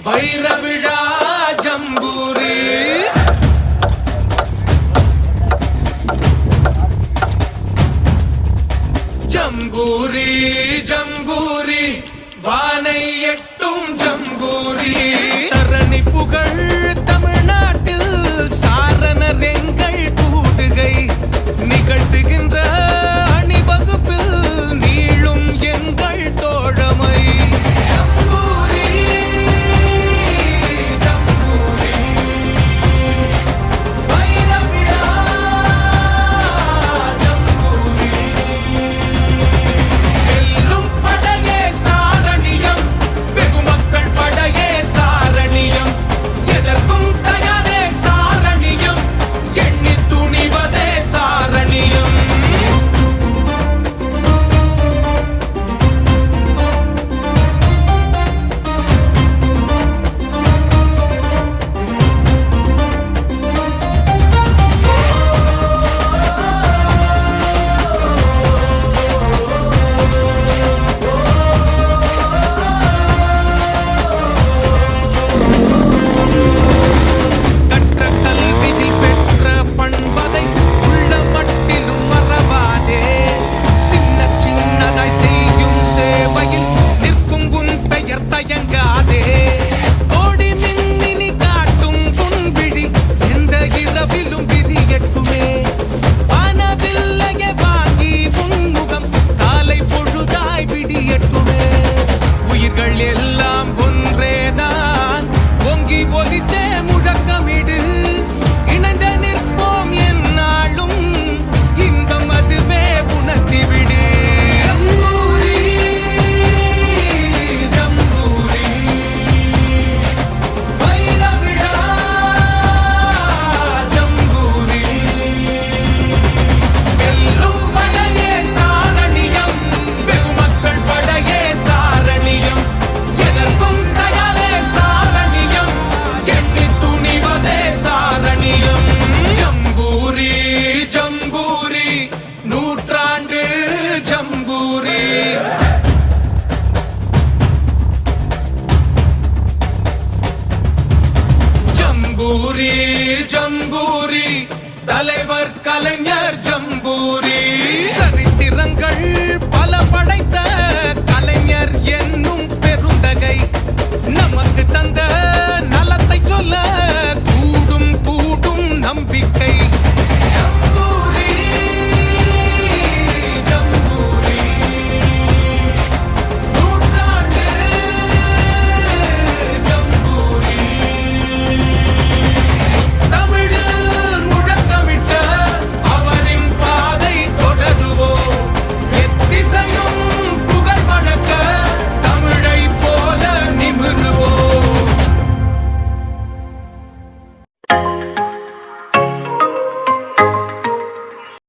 வைரவிழா ஜம்பூரி ஜம்பூரி ஜம்பூரி வானை எட்டும் ஜம்பூரி தரணி புகழ் தமிழ்நாட்டில் சாரணர் எங்கள் கூடுகை நிகழ்த்துகின்ற அணிவகுப்பில் நீளும் எங்கள் தோழமை எல்லாம் ஒன்றேதான் ஓங்கி ஒலித்தே முழக்கமிடு இணைந்த நிற்போம் என்னாலும் இன்பம் அதுவே உணர்த்திவிடு ஜம்பூரி ஜம்பூரி வைரவிழா ஜம்பூரி வெல்லும் படையே சாரணியம் வெகு மக்கள் படையே சாரணியம் எதற்கும் தயாரே சாரணியம் எண்ணி துணிவதே சாரணியம் ஜம்பூரி ஜம்பூரி நூற்றாண்டு ஜம்பூரி ஜம்பூரி ஜம்பூரி தலைவர் கலைஞர் ஜம்பூரி சரித்திரங்கள் பல படைத்த